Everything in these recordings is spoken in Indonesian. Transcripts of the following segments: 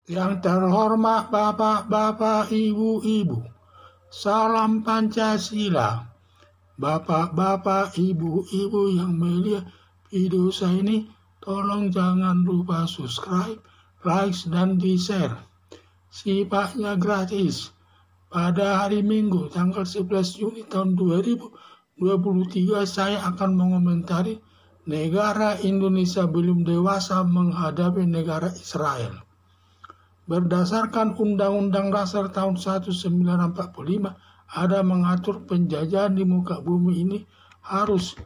Yang terhormat bapak-bapak, ibu-ibu, salam Pancasila. Bapak-bapak, ibu-ibu yang melihat video saya ini, tolong jangan lupa subscribe, like, dan di-share. Sifatnya gratis. Pada hari Minggu, tanggal 11 Juni tahun 2023, saya akan mengomentari negara Indonesia belum dewasa menghadapi negara Israel. Berdasarkan Undang-Undang Dasar tahun 1945, ada mengatur penjajahan di muka bumi ini harus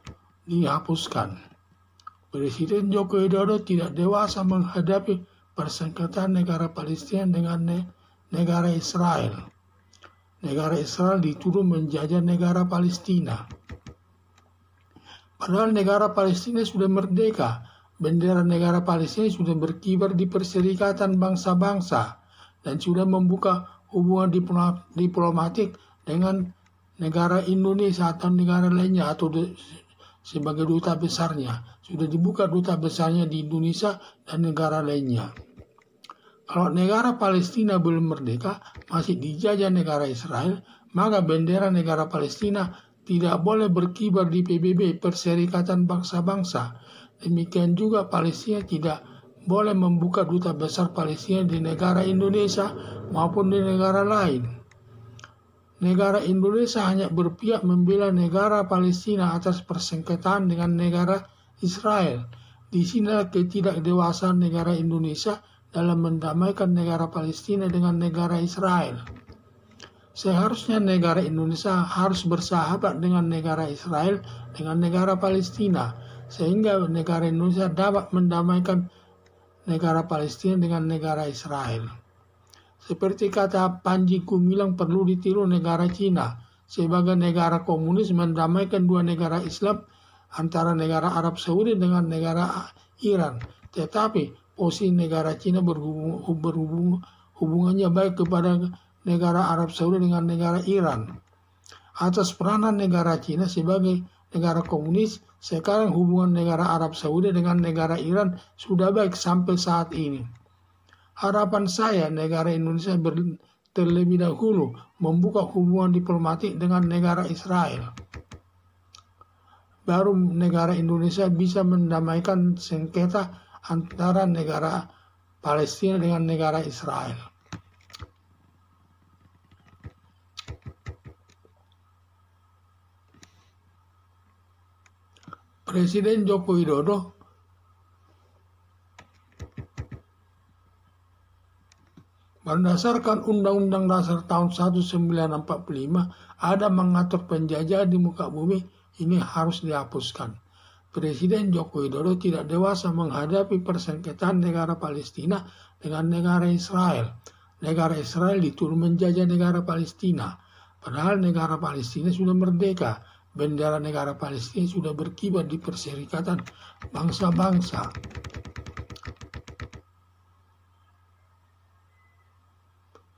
dihapuskan. Presiden Joko Widodo tidak dewasa menghadapi persengketaan negara Palestina dengan negara Israel. Negara Israel dituduh menjajah negara Palestina. Padahal negara Palestina sudah merdeka. Bendera negara Palestina sudah berkibar di Perserikatan Bangsa-Bangsa dan sudah membuka hubungan diplomatik dengan negara Indonesia atau negara lainnya atau sebagai duta besarnya. Sudah dibuka duta besarnya di Indonesia dan negara lainnya. Kalau negara Palestina belum merdeka, masih dijajah negara Israel, maka bendera negara Palestina tidak boleh berkibar di PBB, Perserikatan Bangsa-Bangsa. Demikian juga Palestina tidak boleh membuka duta besar Palestina di negara Indonesia maupun di negara lain. Negara Indonesia hanya berpihak membela negara Palestina atas persengketaan dengan negara Israel. Di sinilah ketidakdewasaan negara Indonesia dalam mendamaikan negara Palestina dengan negara Israel. Seharusnya negara Indonesia harus bersahabat dengan negara Israel, dengan negara Palestina, sehingga negara Indonesia dapat mendamaikan negara Palestina dengan negara Israel. Seperti kata Panji Gumilang, perlu ditiru negara Cina sebagai negara komunis mendamaikan dua negara Islam antara negara Arab Saudi dengan negara Iran. Tetapi posisi negara Cina hubungannya baik kepada negara Arab Saudi dengan negara Iran. Atas peranan negara Cina sebagai negara komunis, sekarang hubungan negara Arab Saudi dengan negara Iran sudah baik sampai saat ini. Harapan saya negara Indonesia terlebih dahulu membuka hubungan diplomatik dengan negara Israel. Baru negara Indonesia bisa mendamaikan sengketa antara negara Palestina dengan negara Israel. Presiden Joko Widodo berdasarkan Undang-Undang Dasar tahun 1945 ada mengatur penjajahan di muka bumi ini harus dihapuskan. Presiden Joko Widodo tidak dewasa menghadapi persengketaan negara Palestina dengan negara Israel. Negara Israel dituduh menjajah negara Palestina. Padahal negara Palestina sudah merdeka. Bendera negara Palestina sudah berkibar di Perserikatan Bangsa-Bangsa.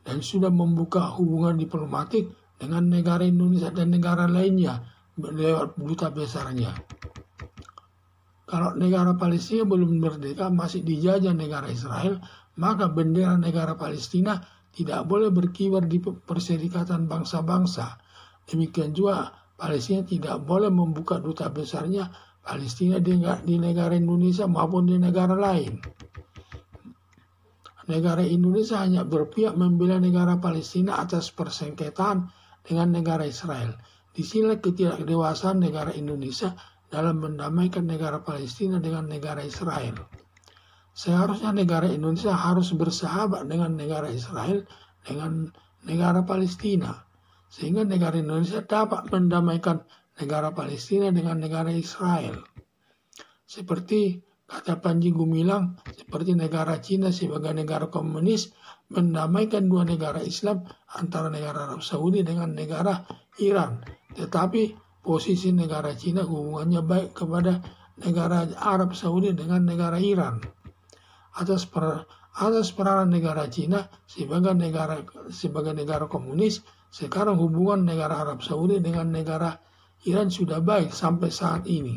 Dan sudah membuka hubungan diplomatik dengan negara Indonesia dan negara lainnya lewat duta besarnya. Kalau negara Palestina belum merdeka, masih dijajah negara Israel, maka bendera negara Palestina tidak boleh berkibar di Perserikatan Bangsa-Bangsa. Demikian juga Palestina tidak boleh membuka duta besarnya Palestina di negara Indonesia maupun di negara lain. Negara Indonesia hanya berpihak membela negara Palestina atas persengketaan dengan negara Israel. Di sini ketidakdewasaan negara Indonesia dalam mendamaikan negara Palestina dengan negara Israel. Seharusnya negara Indonesia harus bersahabat dengan negara Israel, dengan negara Palestina, sehingga negara Indonesia dapat mendamaikan negara Palestina dengan negara Israel. Seperti kata Panji Gumilang, seperti negara Cina sebagai negara komunis mendamaikan dua negara Islam antara negara Arab Saudi dengan negara Iran. Tetapi posisi negara Cina hubungannya baik kepada negara Arab Saudi dengan negara Iran. Atas peranan negara Cina sebagai negara komunis, sekarang hubungan negara Arab Saudi dengan negara Iran sudah baik sampai saat ini.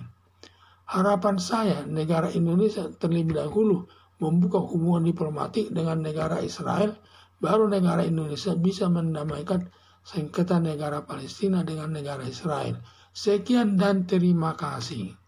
Harapan saya negara Indonesia terlebih dahulu membuka hubungan diplomatik dengan negara Israel, baru negara Indonesia bisa mendamaikan sengketa negara Palestina dengan negara Israel. Sekian dan terima kasih.